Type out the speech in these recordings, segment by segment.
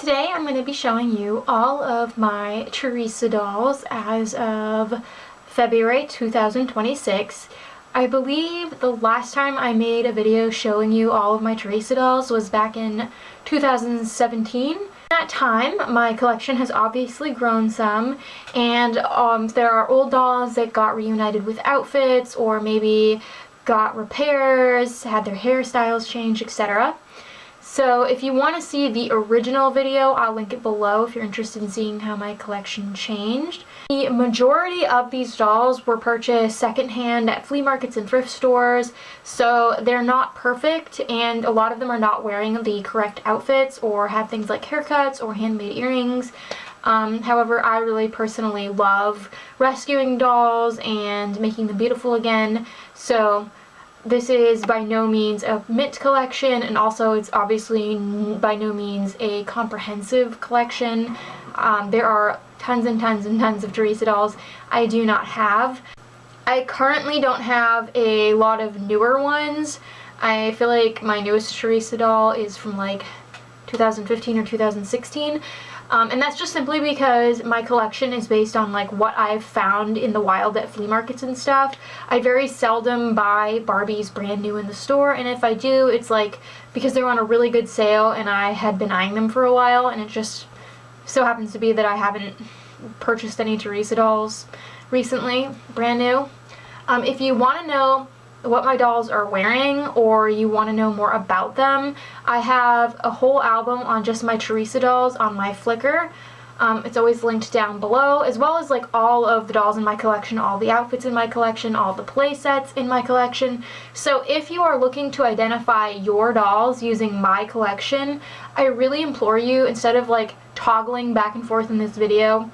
Today I'm going to be showing you all of my Teresa dolls as of February 2026. I believe the last time I made a video showing you all of my Teresa dolls was back in 2017. At that time, my collection has obviously grown some, and there are old dolls that got reunited with outfits or maybe got repairs, had their hairstyles changed, etc. So if you want to see the original video, I'll link it below if you're interested in seeing how my collection changed. The majority of these dolls were purchased secondhand at flea markets and thrift stores, so they're not perfect, and a lot of them are not wearing the correct outfits or have things like haircuts or handmade earrings. However, I really personally love rescuing dolls and making them beautiful again, so this is by no means a mint collection, and also it's obviously by no means a comprehensive collection. There are tons and tons and tons of Teresa dolls I do not have. I currently don't have a lot of newer ones. I feel like my newest Teresa doll is from like 2015 or 2016. And that's just simply because my collection is based on like what I've found in the wild at flea markets and stuff. I very seldom buy Barbies brand new in the store, and if I do, it's like because they're on a really good sale and I had been eyeing them for a while, and it just so happens to be that I haven't purchased any Teresa dolls recently, brand new. If you want to know what my dolls are wearing, or you want to know more about them, I have a whole album on just my Teresa dolls on my Flickr. It's always linked down below, as well as like all of the dolls in my collection, all the outfits in my collection, all the play sets in my collection. So if you are looking to identify your dolls using my collection, I really implore you, instead of like toggling back and forth in this video,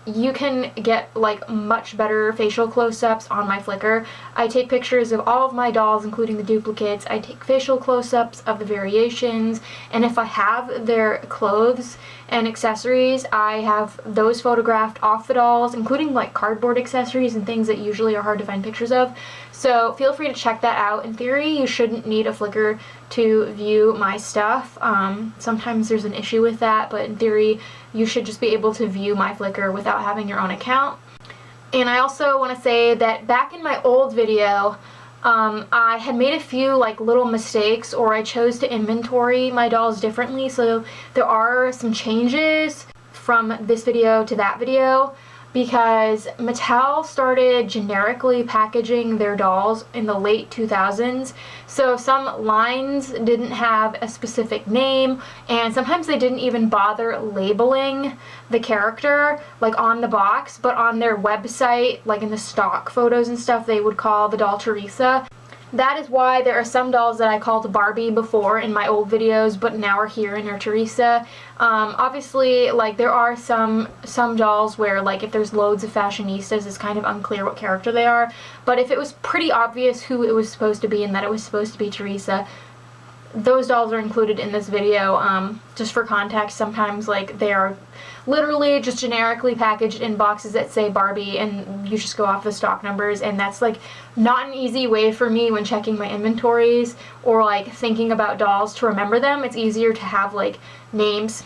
you can get like much better facial close-ups on my Flickr. I take pictures of all of my dolls, including the duplicates. I take facial close-ups of the variations, and if I have their clothes and accessories, I have those photographed off the dolls, including like cardboard accessories and things that usually are hard to find pictures of. So feel free to check that out. In theory, you shouldn't need a Flickr to view my stuff. Sometimes there's an issue with that, but in theory, you should just be able to view my Flickr without having your own account. And I also want to say that back in my old video, I had made a few like little mistakes, or I chose to inventory my dolls differently, so there are some changes from this video to that video, because Mattel started generically packaging their dolls in the late 2000s, so some lines didn't have a specific name, and sometimes they didn't even bother labeling the character like on the box, but on their website, like in the stock photos and stuff, they would call the doll Teresa. That is why there are some dolls that I called Barbie before in my old videos, but now are here and are Teresa. Obviously, like there are some dolls where like if there's loads of fashionistas, it's kind of unclear what character they are. But if it was pretty obvious who it was supposed to be and that it was supposed to be Teresa, those dolls are included in this video. Just for context, sometimes like they are literally just generically packaged in boxes that say Barbie, and you just go off the stock numbers, and that's like not an easy way for me when checking my inventories or like thinking about dolls to remember them. It's easier to have like names.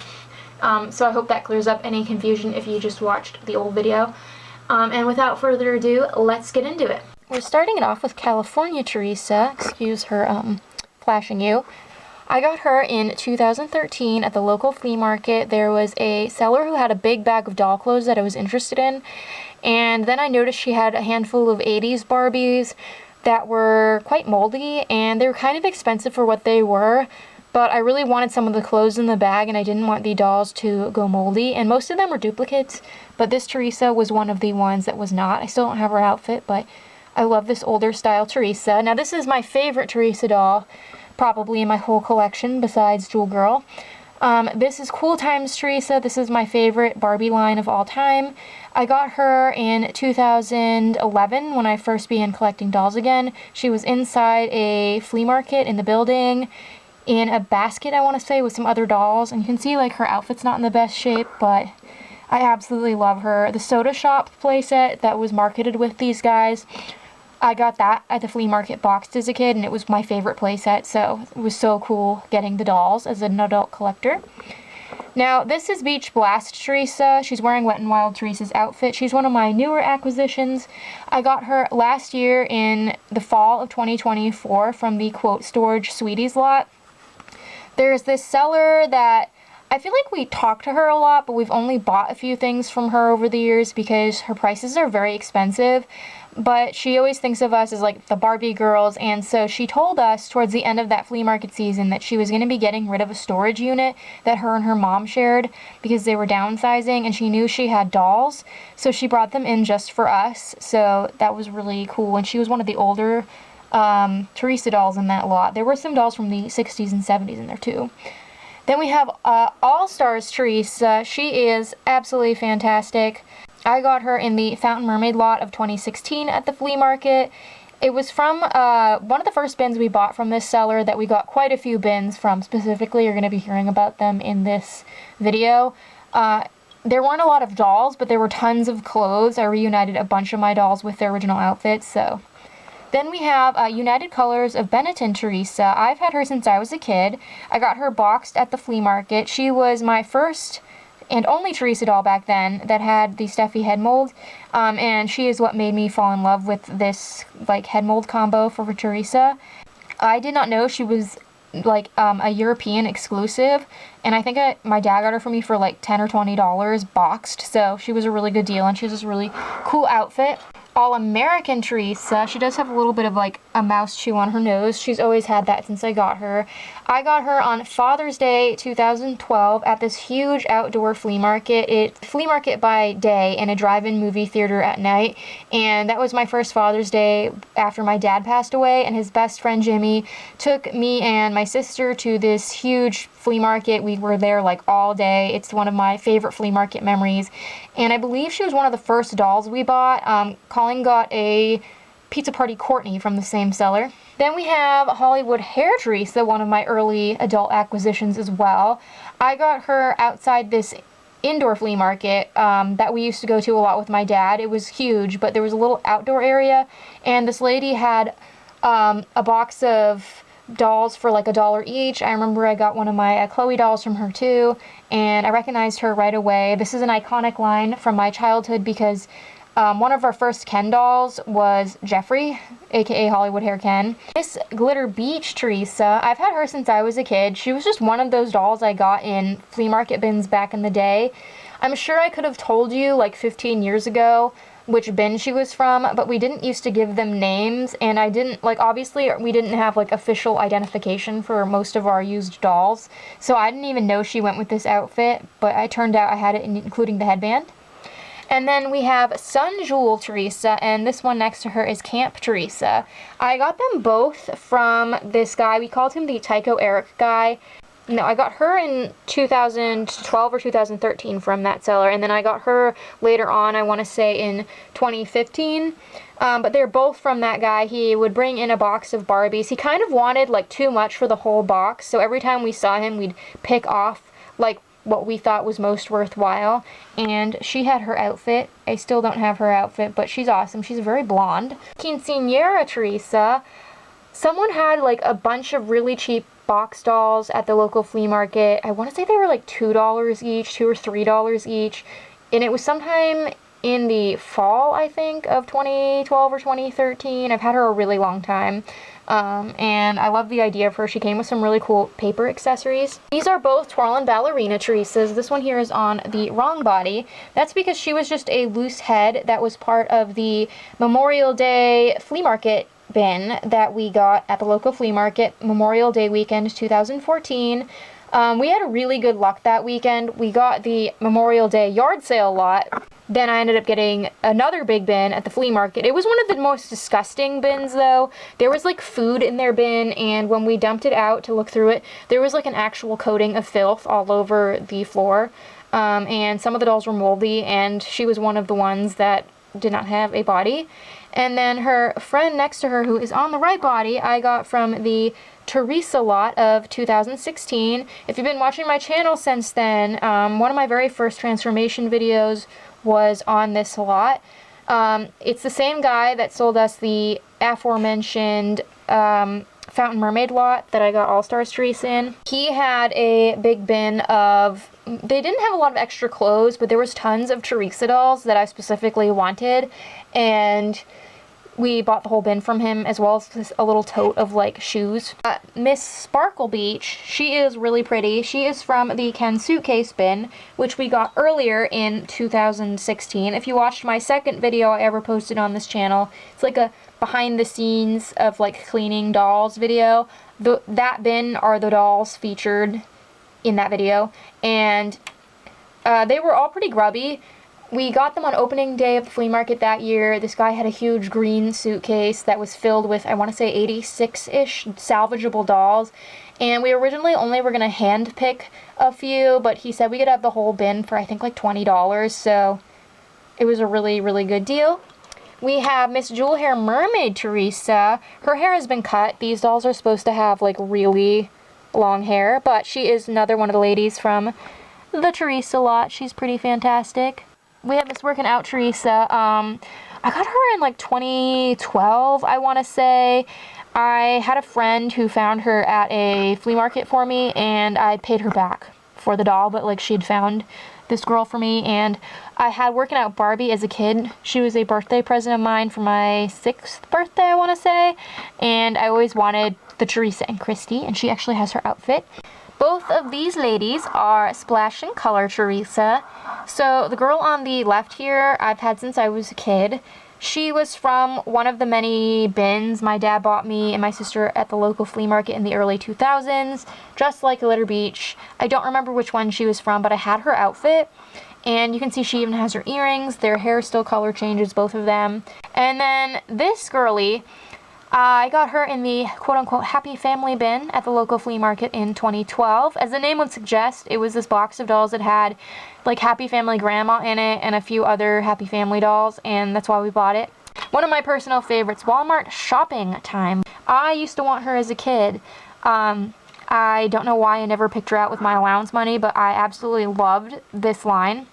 So I hope that clears up any confusion if you just watched the old video. And without further ado, let's get into it. We're starting it off with California Teresa. Excuse her flashing you. I got her in 2013 at the local flea market. There was a seller who had a big bag of doll clothes that I was interested in, and then I noticed she had a handful of 80s Barbies that were quite moldy, and they were kind of expensive for what they were, but I really wanted some of the clothes in the bag, and I didn't want the dolls to go moldy, and most of them were duplicates, but this Teresa was one of the ones that was not. I still don't have her outfit, but I love this older style Teresa. Now this is my favorite Teresa doll, probably in my whole collection besides Jewel Girl. This is Cool Times Teresa. This is my favorite Barbie line of all time. I got her in 2011 when I first began collecting dolls again. She was inside a flea market in the building in a basket, I want to say, with some other dolls, and you can see like her outfit's not in the best shape, but I absolutely love her. The Soda Shop playset that was marketed with these guys, I got that at the flea market boxed as a kid, and it was my favorite playset, so it was so cool getting the dolls as an adult collector. Now, this is Beach Blast Teresa. She's wearing Wet n Wild Teresa's outfit. She's one of my newer acquisitions. I got her last year in the fall of 2024 from the, quote, Storage Sweeties lot. There's this seller that I feel like we talk to her a lot, but we've only bought a few things from her over the years because her prices are very expensive. But she always thinks of us as like the Barbie girls, and so she told us towards the end of that flea market season that she was going to be getting rid of a storage unit that her and her mom shared because they were downsizing, and she knew she had dolls, so she brought them in just for us. So that was really cool, and she was one of the older Teresa dolls in that lot. There were some dolls from the 60s and 70s in there too. Then we have All Stars Teresa. She is absolutely fantastic. I got her in the Fountain Mermaid lot of 2016 at the flea market. It was from one of the first bins we bought from this seller that we got quite a few bins from specifically. You're going to be hearing about them in this video. There weren't a lot of dolls, but there were tons of clothes. I reunited a bunch of my dolls with their original outfits, so. Then we have United Colors of Benetton Teresa. I've had her since I was a kid. I got her boxed at the flea market. She was my first and only Teresa doll back then that had the Steffi head mold, and she is what made me fall in love with this like head mold combo for Teresa. I did not know she was like a European exclusive, and I think my dad got her for me for like $10 or $20 boxed, so she was a really good deal, and she has this really cool outfit. All-American Teresa, she does have a little bit of like a mouse chew on her nose. She's always had that since I got her. I got her on Father's Day 2012 at this huge outdoor flea market. It's flea market by day and a drive-in movie theater at night, and that was my first Father's Day after my dad passed away, and his best friend Jimmy took me and my sister to this huge flea market. We were there like all day. It's one of my favorite flea market memories, and I believe she was one of the first dolls we bought. Colin got a Pizza Party Courtney from the same seller. Then we have Hollywood Hair Teresa, one of my early adult acquisitions as well. I got her outside this indoor flea market that we used to go to a lot with my dad. It was huge, but there was a little outdoor area, and this lady had a box of dolls for like $1 each. I remember I got one of my Chloe dolls from her too, and I recognized her right away. This is an iconic line from my childhood because one of our first Ken dolls was Jeffrey, aka Hollywood Hair Ken. This Glitter Beach Teresa, I've had her since I was a kid. She was just one of those dolls I got in flea market bins back in the day. I'm sure I could have told you like 15 years ago which bin she was from, but we didn't used to give them names, and I didn't, like, obviously we didn't have like official identification for most of our used dolls, so I didn't even know she went with this outfit, but it turned out I had it including the headband. And then we have Sun Jewel Teresa, and this one next to her is Camp Teresa. I got them both from this guy. We called him the Tycho Eric guy. No, I got her in 2012 or 2013 from that seller, and then I got her later on, I want to say in 2015. But they're both from that guy. He would bring in a box of Barbies. He kind of wanted like too much for the whole box, so every time we saw him, we'd pick off like what we thought was most worthwhile, and she had her outfit. I still don't have her outfit, but she's awesome. She's very blonde. Quinceañera Teresa. Someone had like a bunch of really cheap box dolls at the local flea market. I want to say they were like $2 each, $2 or $3 each, and it was sometime in the fall, I think, of 2012 or 2013. I've had her a really long time. And I love the idea of her. She came with some really cool paper accessories. These are both Twirl and Ballerina Teresas. This one here is on the wrong body. That's because she was just a loose head that was part of the Memorial Day flea market bin that we got at the local flea market, Memorial Day weekend 2014. We had really good luck that weekend. We got the Memorial Day yard sale lot. Then I ended up getting another big bin at the flea market. It was one of the most disgusting bins, though. There was like food in their bin, and when we dumped it out to look through it, there was like an actual coating of filth all over the floor. And some of the dolls were moldy, and she was one of the ones that did not have a body. And then her friend next to her, who is on the right body, I got from the Teresa lot of 2016. If you've been watching my channel since then, one of my very first transformation videos was on this lot. It's the same guy that sold us the aforementioned Fountain Mermaid lot that I got All Stars Teresa in. He had a big bin of, they didn't have a lot of extra clothes, but there was tons of Teresa dolls that I specifically wanted, and we bought the whole bin from him, as well as a little tote of like shoes. Miss Sparkle Beach, she is really pretty. She is from the Ken suitcase bin, which we got earlier in 2016. If you watched my second video I ever posted on this channel, it's like a behind the scenes of like cleaning dolls video. That bin are the dolls featured in that video, and they were all pretty grubby. We got them on opening day of the flea market that year. This guy had a huge green suitcase that was filled with, I want to say, 86-ish salvageable dolls. And we originally only were going to hand pick a few, but he said we could have the whole bin for, I think, like $20. So it was a really, really good deal. We have Miss Jewel Hair Mermaid Teresa. Her hair has been cut. These dolls are supposed to have, like, really long hair, but she is another one of the ladies from the Teresa lot. She's pretty fantastic. We have Miss Working Out Teresa. I got her in like 2012, I want to say. I had a friend who found her at a flea market for me, and I paid her back for the doll, but like she'd found this girl for me, and I had Working Out Barbie as a kid. She was a birthday present of mine for my 6th birthday, I want to say, and I always wanted the Teresa and Christy, and she actually has her outfit. Both of these ladies are Splash and Color Teresa. So the girl on the left here, I've had since I was a kid. She was from one of the many bins my dad bought me and my sister at the local flea market in the early 2000s, just like Glitter Beach. I don't remember which one she was from, but I had her outfit. And you can see she even has her earrings. Their hair still color changes, both of them. And then this girly, I got her in the quote-unquote Happy Family bin at the local flea market in 2012. As the name would suggest, it was this box of dolls that had like Happy Family Grandma in it and a few other Happy Family dolls, and that's why we bought it. One of my personal favorites, Walmart Shopping Time. I used to want her as a kid. I don't know why I never picked her out with my allowance money, but I absolutely loved this line.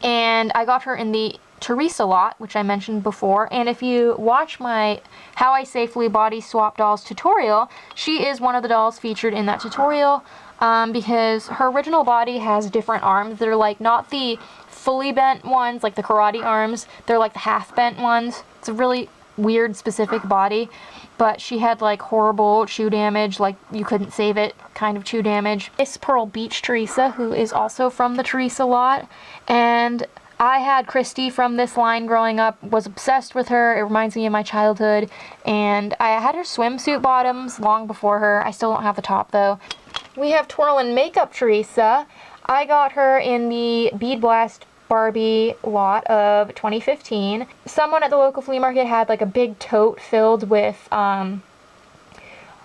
And I got her in the Teresa lot, which I mentioned before, and if you watch my How I Safely Body Swap Dolls tutorial, she is one of the dolls featured in that tutorial, because her original body has different arms. They're like not the fully bent ones, like the karate arms, they're like the half bent ones. It's a really weird specific body, but she had like horrible chew damage, like you couldn't save it kind of chew damage. Miss Pearl Beach Teresa, who is also from the Teresa lot, and I had Christy from this line growing up, was obsessed with her. It reminds me of my childhood, and I had her swimsuit bottoms long before her. I still don't have the top though. We have Twirlin' Makeup Teresa. I got her in the Bead Blast Barbie lot of 2015. Someone at the local flea market had like a big tote filled with a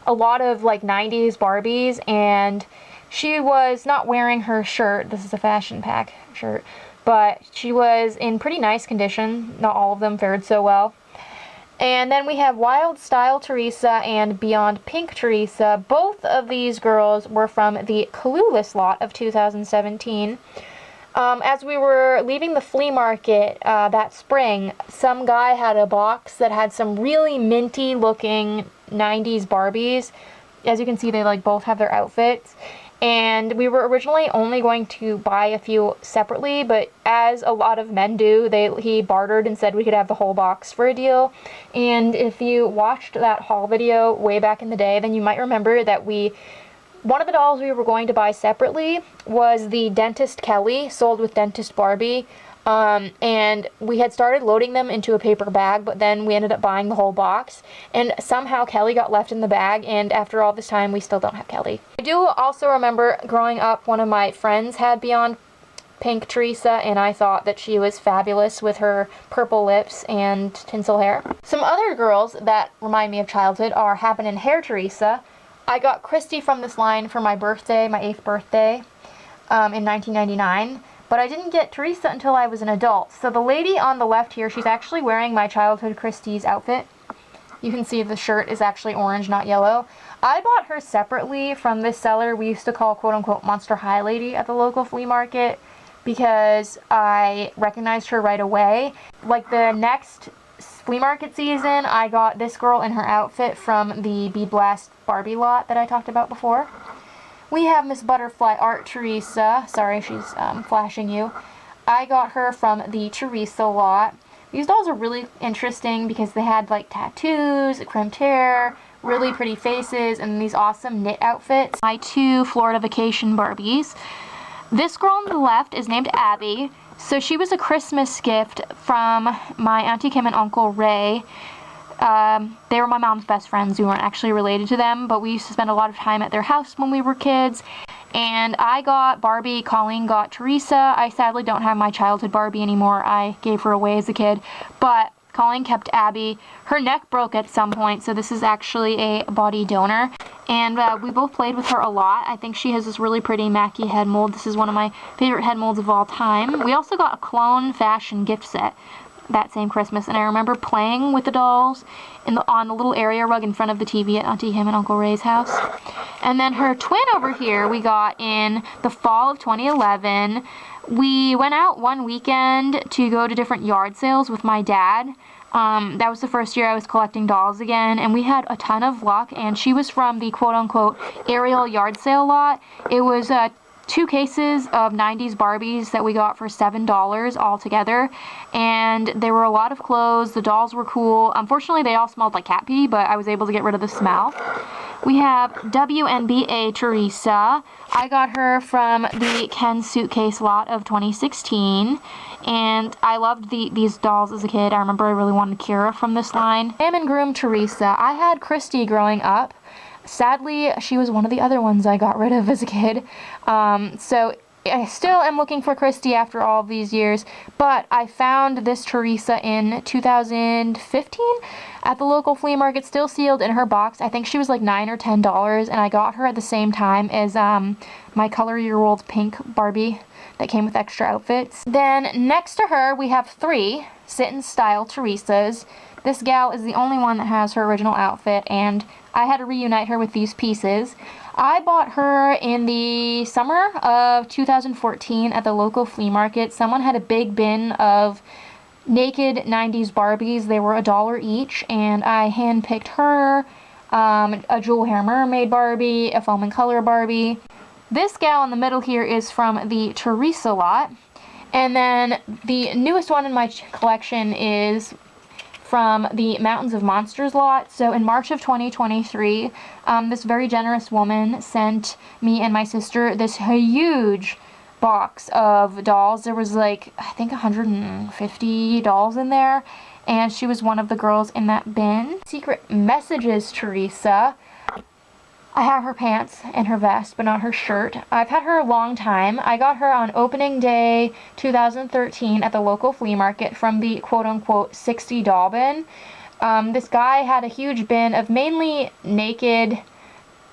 lot of like 90s Barbies, and she was not wearing her shirt. This is a fashion pack shirt, but she was in pretty nice condition. Not all of them fared so well. And then we have Wild Style Teresa and Beyond Pink Teresa. Both of these girls were from the Clueless lot of 2017. As we were leaving the flea market that spring, some guy had a box that had some really minty looking 90s Barbies. As you can see, they like both have their outfits. And we were originally only going to buy a few separately, but as a lot of men do, he bartered and said we could have the whole box for a deal. And if you watched that haul video way back in the day, then you might remember that one of the dolls we were going to buy separately was the Dentist Kelly, sold with Dentist Barbie. And we had started loading them into a paper bag, but then we ended up buying the whole box, and somehow Kelly got left in the bag, and after all this time we still don't have Kelly. I do also remember growing up, one of my friends had Beyond Pink Teresa, and I thought that she was fabulous with her purple lips and tinsel hair. Some other girls that remind me of childhood are Happenin' Hair Teresa. I got Christy from this line for my birthday, my 8th birthday, in 1999. But I didn't get Teresa until I was an adult. So the lady on the left here, she's actually wearing my childhood Christie's outfit. You can see the shirt is actually orange, not yellow. I bought her separately from this seller we used to call quote-unquote Monster High Lady at the local flea market, because I recognized her right away. Like the next flea market season, I got this girl in her outfit from the Bead Blast Barbie lot that I talked about before. We have Miss Butterfly Art Teresa. Sorry, she's flashing you. I got her from the Teresa lot. These dolls are really interesting because they had like tattoos, crimped hair, really pretty faces, and these awesome knit outfits. My 2 Florida Vacation Barbies. This girl on the left is named Abby. So she was a Christmas gift from my Auntie Kim and Uncle Ray. They were my mom's best friends. We weren't actually related to them, but we used to spend a lot of time at their house when we were kids. And I got Barbie, Colleen got Teresa. I sadly don't have my childhood Barbie anymore. I gave her away as a kid. But Colleen kept Abby. Her neck broke at some point, so this is actually a body donor. And we both played with her a lot. I think she has this really pretty Mackie head mold. This is one of my favorite head molds of all time. We also got a clone fashion gift set that same Christmas, and I remember playing with the dolls on the little area rug in front of the TV at Auntie Kim and Uncle Ray's house. And then her twin over here we got in the fall of 2011. We went out one weekend to go to different yard sales with my dad. That was the first year I was collecting dolls again, and we had a ton of luck, and she was from the quote-unquote Ariel yard sale lot. It was 2 cases of 90s Barbies that we got for $7 all together, and there were a lot of clothes. The dolls were cool. Unfortunately, they all smelled like cat pee, but I was able to get rid of the smell. We have WNBA Teresa. I got her from the Ken Suitcase lot of 2016, and I loved these dolls as a kid. I remember I really wanted Kira from this line. Sam and Groom Teresa. I had Christy growing up. Sadly, she was one of the other ones I got rid of as a kid. So I still am looking for Christy after all of these years, but I found this Teresa in 2015 at the local flea market, still sealed in her box. I think she was like $9 or $10, and I got her at the same time as my Color Your World pink Barbie that came with extra outfits. Then next to her, we have 3 sit-in style Teresas. This gal is the only one that has her original outfit, and I had to reunite her with these pieces. I bought her in the summer of 2014 at the local flea market. Someone had a big bin of naked 90s Barbies. They were $1 each, and I handpicked her, a jewel hair mermaid Barbie, a foam and color Barbie. This gal in the middle here is from the Teresa lot, and then the newest one in my collection is from the Mountains of Monsters lot. So in March of 2023, this very generous woman sent me and my sister this huge box of dolls. There was like, I think 150 dolls in there, and she was one of the girls in that bin. Secret Messages Teresa. I have her pants and her vest, but not her shirt. I've had her a long time. I got her on opening day 2013 at the local flea market from the quote-unquote 60 doll bin. This guy had a huge bin of mainly naked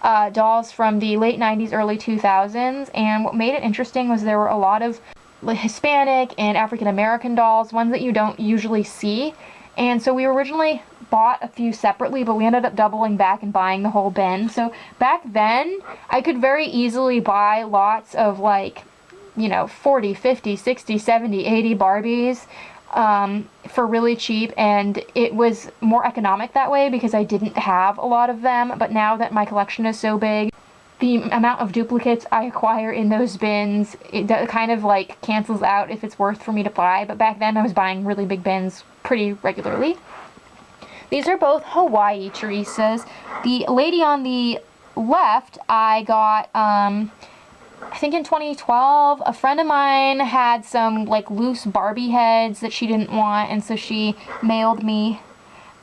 dolls from the late 90s, early 2000s, and what made it interesting was there were a lot of Hispanic and African American dolls, ones that you don't usually see. And so we originally bought a few separately, but we ended up doubling back and buying the whole bin. So back then, I could very easily buy lots of like, 40, 50, 60, 70, 80 Barbies for really cheap, and it was more economic that way because I didn't have a lot of them. But now that my collection is so big, the amount of duplicates I acquire in those bins, it kind of like cancels out if it's worth for me to buy. But back then I was buying really big bins pretty regularly. These are both Hawaii Teresas. The lady on the left I got, I think in 2012, a friend of mine had some like loose Barbie heads that she didn't want, and so she mailed me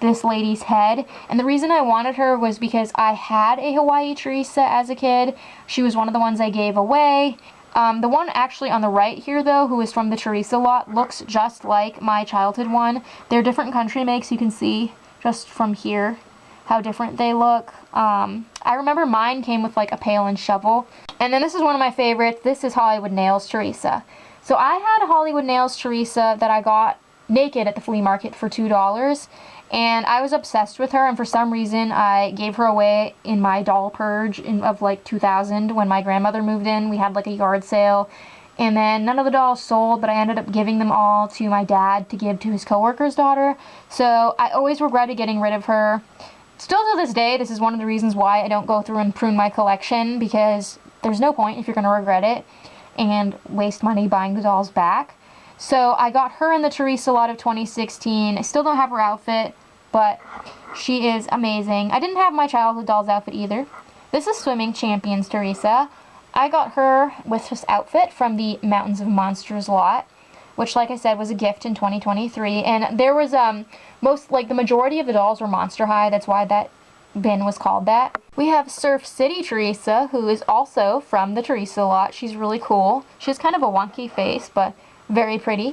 this lady's head. And the reason I wanted her was because I had a Hawaii Teresa as a kid. She was one of the ones I gave away. The one actually on the right here, though, who is from the Teresa lot, looks just like my childhood one. They're different country makes. You can see just from here how different they look. I remember mine came with like a pail and shovel. And then this is one of my favorites. This is Hollywood Nails Teresa. So I had a Hollywood Nails Teresa that I got naked at the flea market for $2. And I was obsessed with her, and for some reason I gave her away in my doll purge of like 2000 when my grandmother moved in. We had like a yard sale, And then none of the dolls sold, but I ended up giving them all to my dad to give to his coworker's daughter. So I always regretted getting rid of her. Still to this day, this is one of the reasons why I don't go through and prune my collection, because there's no point if you're going to regret it and waste money buying the dolls back. So I got her in the Teresa lot of 2016. I still don't have her outfit, but she is amazing. I didn't have my childhood dolls outfit either. This is Swimming Champions Teresa. I got her with this outfit from the Mountains of Monsters lot, which, like I said, was a gift in 2023. And there was the majority of the dolls were Monster High. That's why that bin was called that. We have Surf City Teresa, who is also from the Teresa lot. She's really cool. She has kind of a wonky face, but very pretty.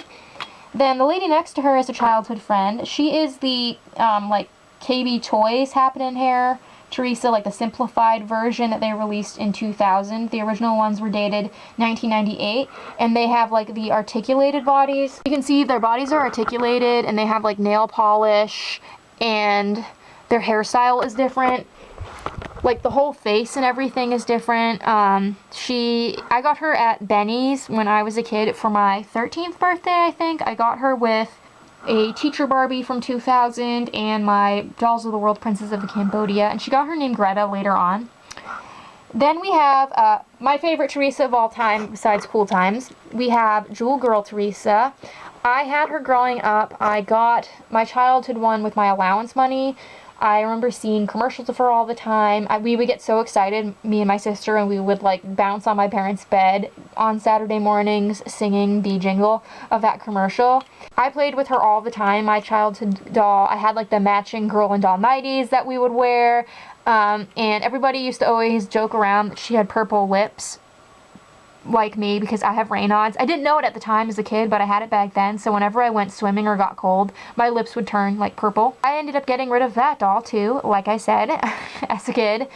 Then the lady next to her is a childhood friend. She is the KB Toys Happening Hair Teresa, like the simplified version that they released in 2000. The original ones were dated 1998, and they have like the articulated bodies. You can see their bodies are articulated, and they have like nail polish, and their hairstyle is different. Like the whole face and everything is different. I got her at Benny's when I was a kid for my 13th birthday, I think. I got her with a teacher Barbie from 2000 and my Dolls of the World Princess of Cambodia, and she got her name Greta later on. Then we have my favorite Teresa of all time besides Cool Times. We have Jewel Girl Teresa. I had her growing up. I got my childhood one with my allowance money. I remember seeing commercials of her all the time. We would get so excited, me and my sister, and we would like bounce on my parents' bed on Saturday mornings singing the jingle of that commercial. I played with her all the time. My childhood doll, I had like the matching girl and doll nighties that we would wear. And everybody used to always joke around that she had purple lips like me because I have Raynaud's. I didn't know it at the time as a kid, but I had it back then, so whenever I went swimming or got cold, my lips would turn like purple. I ended up getting rid of that doll too, like I said, as a kid.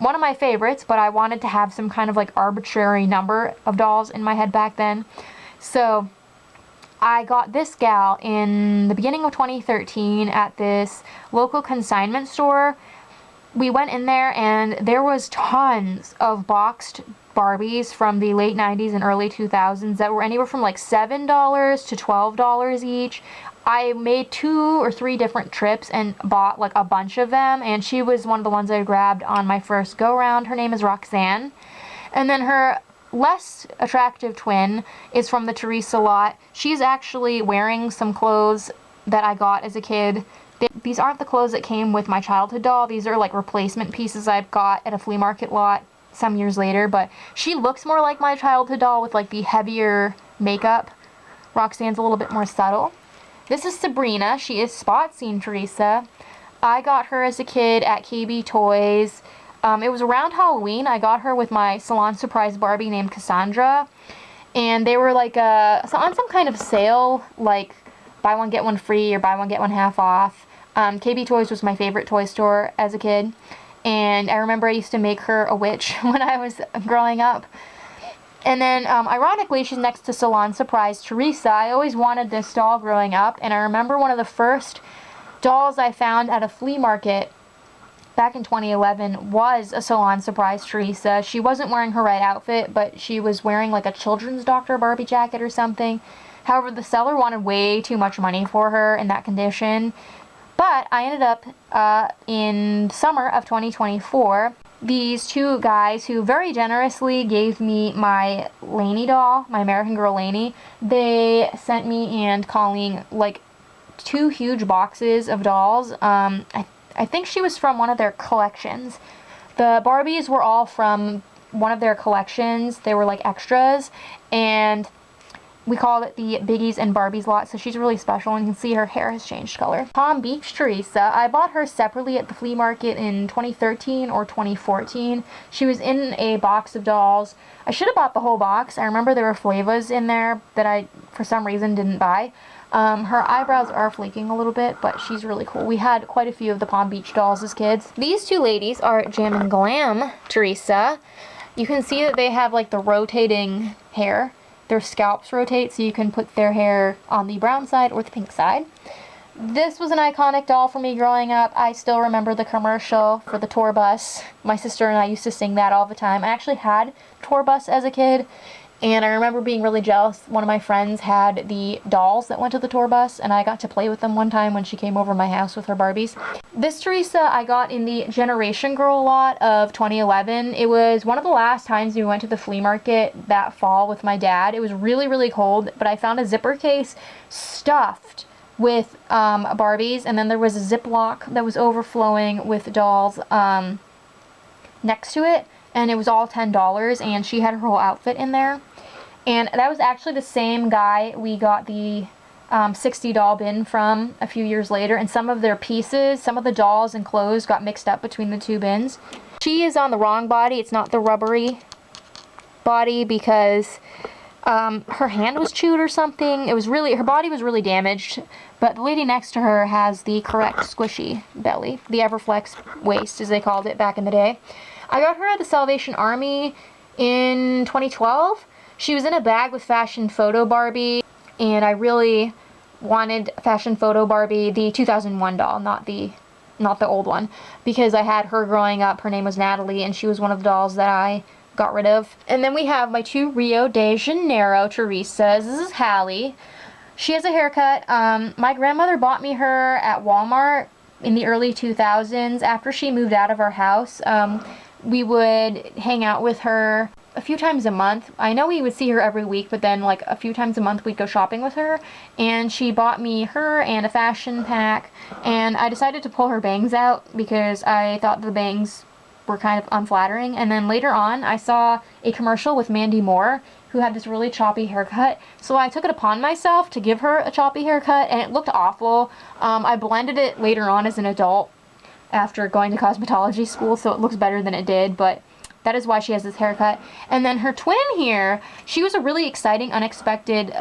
One of my favorites, but I wanted to have some kind of like arbitrary number of dolls in my head back then. So I got this gal in the beginning of 2013 at this local consignment store. We went in there and there was tons of boxed Barbies from the late 90s and early 2000s that were anywhere from like $7 to $12 each. I made 2 or 3 different trips and bought like a bunch of them, and she was one of the ones I grabbed on my first go round. Her name is Roxanne. And then her less attractive twin is from the Teresa lot. She's actually wearing some clothes that I got as a kid. These aren't the clothes that came with my childhood doll. These are like replacement pieces I've got at a flea market lot some years later, but she looks more like my childhood doll with like the heavier makeup. Roxanne's a little bit more subtle. This is Sabrina. She is Spot Scene Teresa. I got her as a kid at KB Toys. It was around Halloween. I got her with my salon surprise Barbie named Cassandra, and they were like on some kind of sale, like buy one get one free or buy one get one half off. KB Toys was my favorite toy store as a kid, and I remember I used to make her a witch when I was growing up. And then, ironically, she's next to Salon Surprise Teresa. I always wanted this doll growing up, and I remember one of the first dolls I found at a flea market back in 2011 was a Salon Surprise Teresa. She wasn't wearing her right outfit, but she was wearing like a children's Dr. Barbie jacket or something. However, the seller wanted way too much money for her in that condition. But I ended up, in summer of 2024, these 2 guys who very generously gave me my Lainey doll, my American Girl Lainey. They sent me and Colleen like 2 huge boxes of dolls. I think she was from one of their collections. The Barbies were all from one of their collections. They were like extras, and we called it the Biggies and Barbies lot, so she's really special, and you can see her hair has changed color. Palm Beach Teresa. I bought her separately at the flea market in 2013 or 2014. She was in a box of dolls. I should have bought the whole box. I remember there were flavas in there that I, for some reason, didn't buy. Her eyebrows are flaking a little bit, but she's really cool. We had quite a few of the Palm Beach dolls as kids. These 2 ladies are Jam and Glam Teresa. You can see that they have like the rotating hair. Their scalps rotate, so you can put their hair on the brown side or the pink side. This was an iconic doll for me growing up. I still remember the commercial for the tour bus. My sister and I used to sing that all the time. I actually had tour bus as a kid, And I remember being really jealous. One of my friends had the dolls that went to the tour bus, and I got to play with them one time when she came over my house with her Barbies. This Teresa I got in the Generation Girl lot of 2011. It was one of the last times we went to the flea market that fall with my dad. It was really, really cold, but I found a zipper case stuffed with Barbies, and then there was a Ziploc that was overflowing with dolls next to it, and it was all $10, and she had her whole outfit in there. And that was actually the same guy we got the 60 doll bin from a few years later, and some of their pieces, some of the dolls and clothes got mixed up between the two bins. She is on the wrong body. It's not the rubbery body because her hand was chewed or something. It was really, her body was really damaged, but the lady next to her has the correct squishy belly, the Everflex waist as they called it back in the day. I got her at the Salvation Army in 2012. She was in a bag with Fashion Photo Barbie, and I really wanted Fashion Photo Barbie, the 2001 doll, not the old one, because I had her growing up. Her name was Natalie, and she was one of the dolls that I got rid of. And then we have my two Rio de Janeiro Teresas. This is Hallie. She has a haircut. My grandmother bought me her at Walmart in the early 2000s. After she moved out of our house, we would hang out with her a few times a month. I know we would see her every week, but then like a few times a month we'd go shopping with her, and she bought me her and a fashion pack, and I decided to pull her bangs out because I thought the bangs were kind of unflattering. And then later on I saw a commercial with Mandy Moore, who had this really choppy haircut, so I took it upon myself to give her a choppy haircut, and it looked awful. I blended it later on as an adult after going to cosmetology school, so it looks better than it did, but that is why she has this haircut. And then her twin here, she was a really exciting, unexpected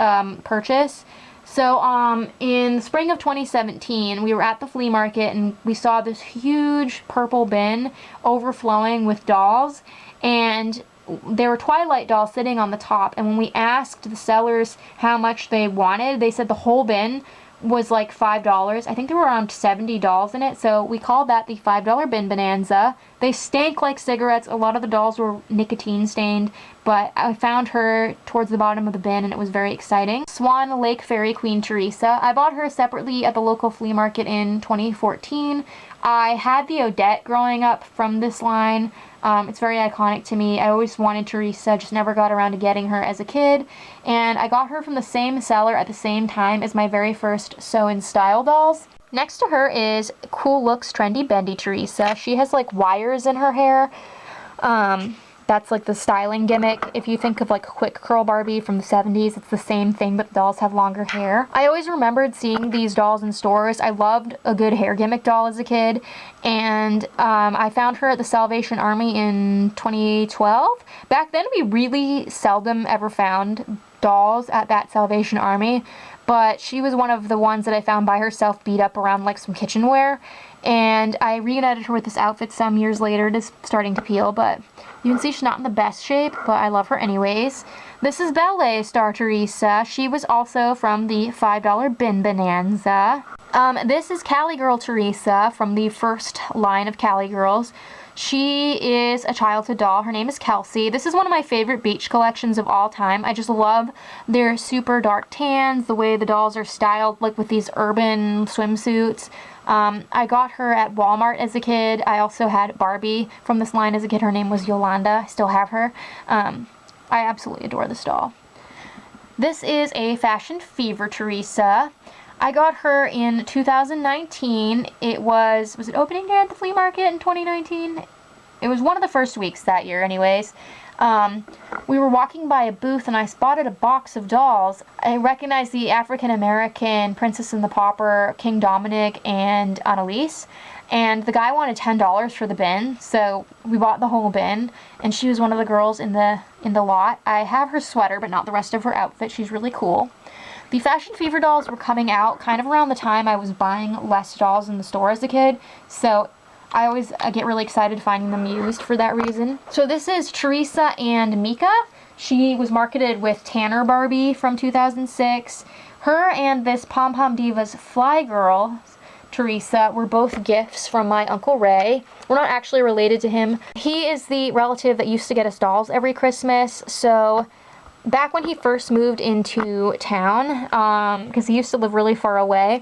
purchase. So in the spring of 2017, we were at the flea market, and we saw this huge purple bin overflowing with dolls, and there were Twilight dolls sitting on the top. And when we asked the sellers how much they wanted, they said the whole bin was like $5. I think there were around 70 dolls in it, so we called that the $5 bin bonanza. They stank like cigarettes. A lot of the dolls were nicotine stained, but I found her towards the bottom of the bin, and it was very exciting. Swan Lake Fairy Queen Teresa. I bought her separately at the local flea market in 2014. I had the Odette growing up from this line. It's very iconic to me. I always wanted Teresa, just never got around to getting her as a kid. And I got her from the same seller at the same time as my very first Sew in Style dolls. Next to her is Cool Looks Trendy Bendy Teresa. She has like wires in her hair. That's like the styling gimmick. If you think of like a quick curl Barbie from the 70s, it's the same thing, but the dolls have longer hair. I always remembered seeing these dolls in stores. I loved a good hair gimmick doll as a kid, and I found her at the Salvation Army in 2012. Back then, we really seldom ever found dolls at that Salvation Army, but she was one of the ones that I found by herself, beat up around like some kitchenware, and I reunited her with this outfit some years later. It is starting to peel, but you can see she's not in the best shape, but I love her anyways. This is Ballet Star Teresa. She was also from the $5 bin bonanza. This is Cali Girl Teresa from the first line of Cali Girls. She is a childhood doll. Her name is Kelsey. This is one of my favorite beach collections of all time. I just love their super dark tans, the way the dolls are styled, like with these urban swimsuits. I got her at Walmart as a kid. I also had Barbie from this line as a kid. Her name was Yolanda. I still have her. I absolutely adore this doll. This is a Fashion Fever Teresa. I got her in 2019. Was it opening day at the flea market in 2019? It was one of the first weeks that year anyways. We were walking by a booth, and I spotted a box of dolls. I recognized the African-American Princess and the Pauper, King Dominic, and Annalise. And the guy wanted $10 for the bin, so we bought the whole bin, and she was one of the girls in the lot. I have her sweater, but not the rest of her outfit. She's really cool. The Fashion Fever dolls were coming out kind of around the time I was buying less dolls in the store as a kid, so I always get really excited finding them used for that reason. So this is Teresa and Mika. She was marketed with Tanner Barbie from 2006. Her and this Pom Pom Divas Fly Girl Teresa were both gifts from my Uncle Ray. We're not actually related to him. He is the relative that used to get us dolls every Christmas, so back when he first moved into town, because he used to live really far away,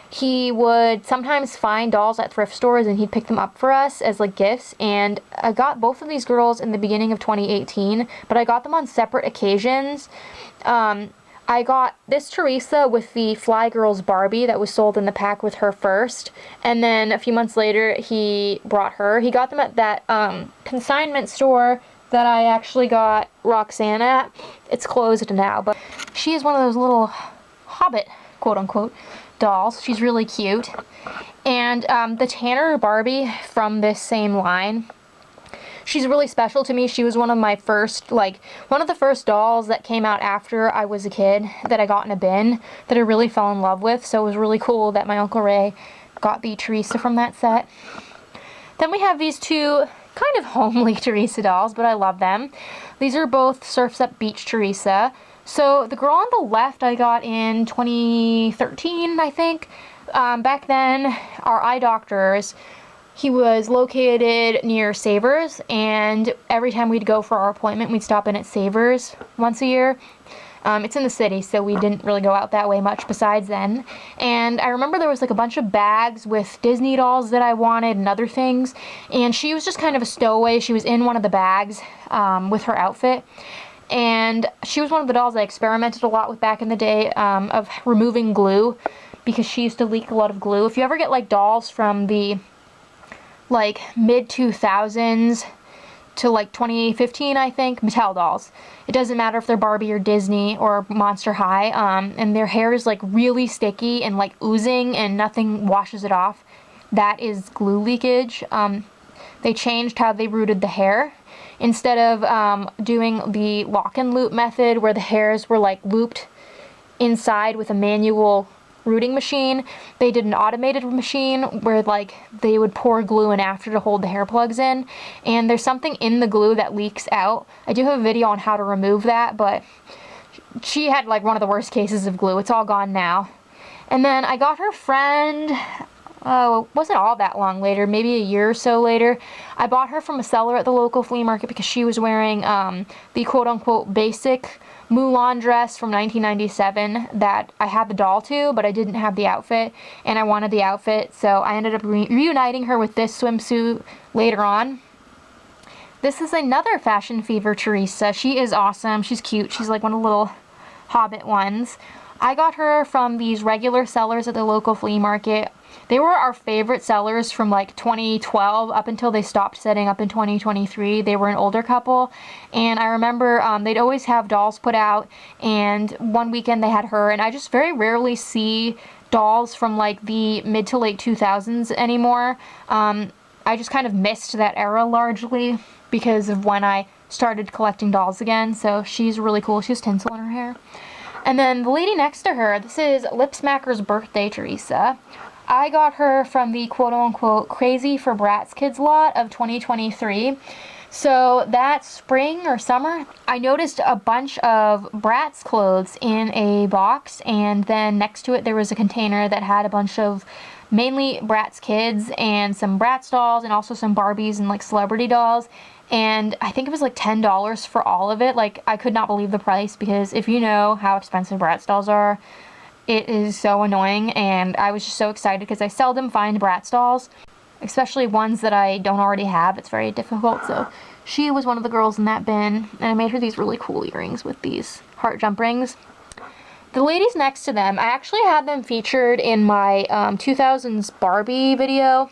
he would sometimes find dolls at thrift stores and he'd pick them up for us as like gifts. And I got both of these girls in the beginning of 2018, but I got them on separate occasions. I got this Teresa with the Fly Girls Barbie that was sold in the pack with her first, and then a few months later he brought her. He got them at that consignment store that I actually got Roxanne at. It's closed now, but she is one of those little hobbit, quote unquote, dolls. She's really cute. And the Tanner Barbie from this same line, she's really special to me. She was one of my first, one of the first dolls that came out after I was a kid that I got in a bin that I really fell in love with. So it was really cool that my Uncle Ray got the Teresa from that set. Then we have these two kind of homely Teresa dolls, but I love them. These are both Surf's Up Beach Teresa. So the girl on the left I got in 2013, I think. Back then, our eye doctors, he was located near Savers, and every time we'd go for our appointment, we'd stop in at Savers once a year. It's in the city, so we didn't really go out that way much besides then. And I remember there was like a bunch of bags with Disney dolls that I wanted and other things, and she was just kind of a stowaway. She was in one of the bags with her outfit. And she was one of the dolls I experimented a lot with back in the day, of removing glue, because she used to leak a lot of glue. If you ever get like dolls from the mid 2000s to 2015, I think, Mattel dolls, it doesn't matter if they're Barbie or Disney or Monster High, and their hair is really sticky and oozing and nothing washes it off, that is glue leakage. They changed how they rooted the hair. Instead of doing the lock and loop method where the hairs were looped inside with a manual rooting machine, they did an automated machine where they would pour glue in after to hold the hair plugs in, and there's something in the glue that leaks out. I do have a video on how to remove that, but she had one of the worst cases of glue. It's all gone now. And then I got her friend, it wasn't all that long later, maybe a year or so later. I bought her from a seller at the local flea market because she was wearing the quote-unquote basic Mulan dress from 1997 that I had the doll to, but I didn't have the outfit, and I wanted the outfit, so I ended up reuniting her with this swimsuit later on. This is another Fashion Fever Teresa. She is awesome. She's cute. She's one of the little hobbit ones. I got her from these regular sellers at the local flea market. They were our favorite sellers from 2012 up until they stopped setting up in 2023. They were an older couple, and I remember they'd always have dolls put out, and one weekend they had her, and I just very rarely see dolls from the mid to late 2000s anymore. I just kind of missed that era largely because of when I started collecting dolls again, so she's really cool. She has tinsel in her hair. And then the lady next to her, this is Lip Smacker's Birthday Teresa. I got her from the quote-unquote Crazy for Bratz Kids lot of 2023. So that spring or summer, I noticed a bunch of Bratz clothes in a box, and then next to it there was a container that had a bunch of mainly Bratz Kids and some Bratz dolls and also some Barbies and celebrity dolls. And I think it was $10 for all of it. I could not believe the price, because if you know how expensive Bratz dolls are, it is so annoying, and I was just so excited because I seldom find Bratz dolls, especially ones that I don't already have. It's very difficult, so she was one of the girls in that bin, and I made her these really cool earrings with these heart jump rings. The ladies next to them, I actually had them featured in my 2000s Barbie video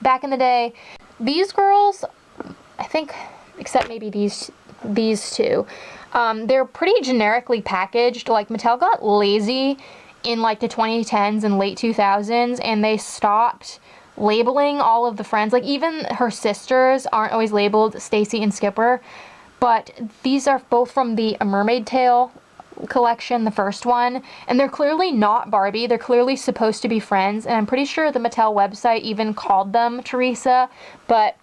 back in the day. These girls, I think, except maybe these two, they're pretty generically packaged. Mattel got lazy in the 2010s and late 2000s, and they stopped labeling all of the friends. Even her sisters aren't always labeled Stacy and Skipper, but these are both from the A Mermaid Tale collection, the first one, and they're clearly not Barbie. They're clearly supposed to be friends, and I'm pretty sure the Mattel website even called them Teresa, but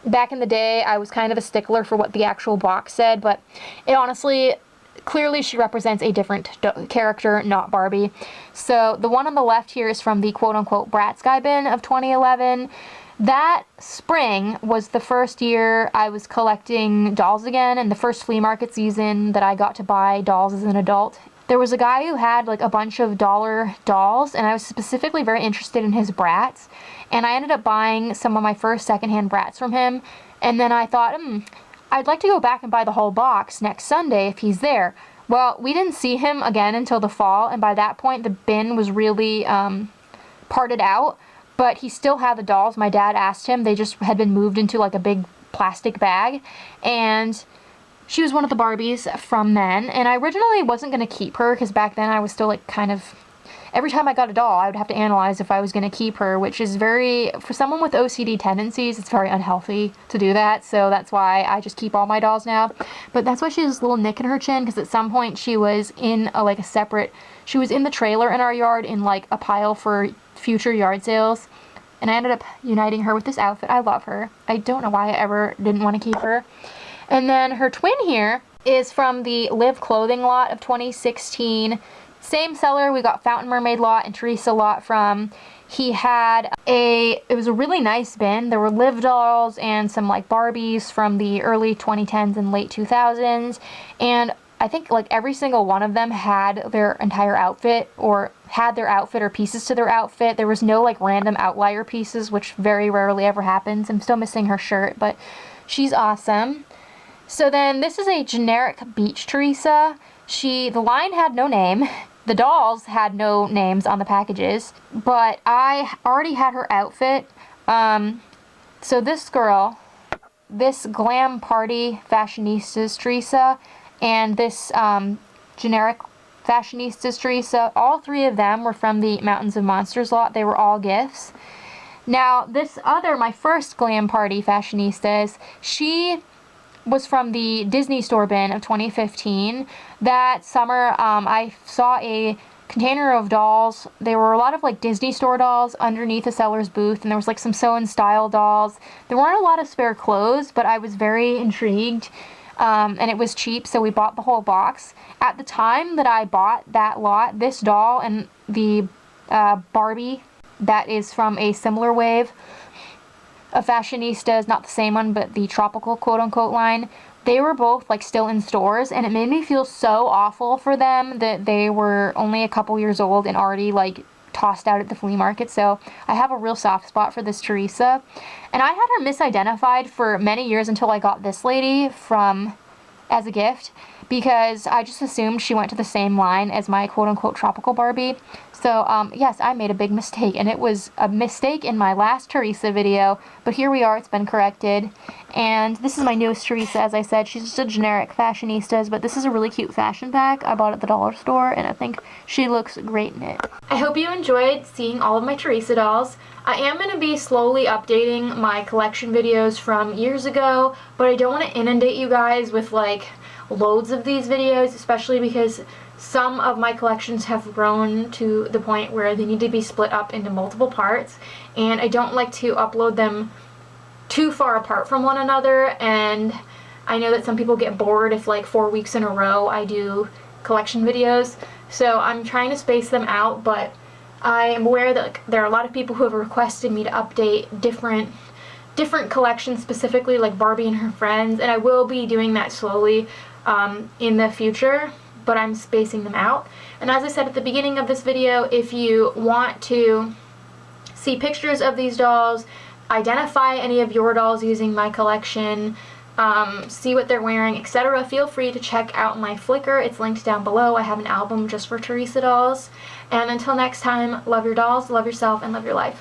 back in the day, I was kind of a stickler for what the actual box said, but it honestly, clearly she represents a different character, not Barbie. So the one on the left here is from the quote-unquote Bratz Guy bin of 2011. That spring was the first year I was collecting dolls again, and the first flea market season that I got to buy dolls as an adult. There was a guy who had like a bunch of dollar dolls, and I was specifically very interested in his brats, and I ended up buying some of my first secondhand brats from him. And then I thought, I'd like to go back and buy the whole box next Sunday if he's there. Well, we didn't see him again until the fall, and by that point the bin was really parted out, but he still had the dolls. My dad asked him. They just had been moved into like a big plastic bag, and she was one of the Barbies from then, and I originally wasn't going to keep her because back then I was still like kind of, every time I got a doll I would have to analyze if I was going to keep her, which is very, for someone with OCD tendencies, it's very unhealthy to do that, so that's why I just keep all my dolls now. But that's why she has this little nick in her chin, because at some point she was in she was in the trailer in our yard in like a pile for future yard sales, and I ended up uniting her with this outfit. I love her. I don't know why I ever didn't want to keep her. And then her twin here is from the Live Clothing lot of 2016. Same seller we got Fountain Mermaid lot and Teresa lot from. He had it was a really nice bin. There were Live dolls and some like Barbies from the early 2010s and late 2000s, and I think like every single one of them had their entire outfit, or had their outfit or pieces to their outfit. There was no like random outlier pieces, which very rarely ever happens. I'm still missing her shirt, but she's awesome. So then this is a generic beach Teresa. The line had no name. The dolls had no names on the packages, but I already had her outfit. So this girl, this glam party fashionistas Teresa, and this generic fashionistas Teresa, all three of them were from the Mountains of Monsters lot. They were all gifts. Now this other, my first glam party fashionistas, she was from the Disney store bin of 2015. That summer I saw a container of dolls. There were a lot of like Disney store dolls underneath a seller's booth, and there was like some sew and style dolls. There weren't a lot of spare clothes, but I was very intrigued. And it was cheap, so we bought the whole box. At the time that I bought that lot, this doll and the Barbie that is from a similar wave of fashionistas, not the same one, but the tropical quote-unquote line, they were both like still in stores, and it made me feel so awful for them that they were only a couple years old and already like tossed out at the flea market. So I have a real soft spot for this Teresa, and I had her misidentified for many years until I got this lady as a gift, because I just assumed she went to the same line as my quote-unquote tropical Barbie. So yes, I made a big mistake, and it was a mistake in my last Teresa video, but here we are, it's been corrected. And this is my newest Teresa. As I said, she's just a generic fashionistas, but this is a really cute fashion pack I bought at the dollar store, and I think she looks great in it. I hope you enjoyed seeing all of my Teresa dolls. I am going to be slowly updating my collection videos from years ago, but I don't want to inundate you guys with like loads of these videos, especially because some of my collections have grown to the point where they need to be split up into multiple parts, and I don't like to upload them too far apart from one another. And I know that some people get bored if like 4 weeks in a row I do collection videos, so I'm trying to space them out. But I am aware that like, there are a lot of people who have requested me to update different collections, specifically like Barbie and her friends, and I will be doing that slowly in the future, but I'm spacing them out. And as I said at the beginning of this video, if you want to see pictures of these dolls, identify any of your dolls using my collection, see what they're wearing, etc., feel free to check out my Flickr. It's linked down below. I have an album just for Teresa dolls. And until next time, love your dolls, love yourself, and love your life.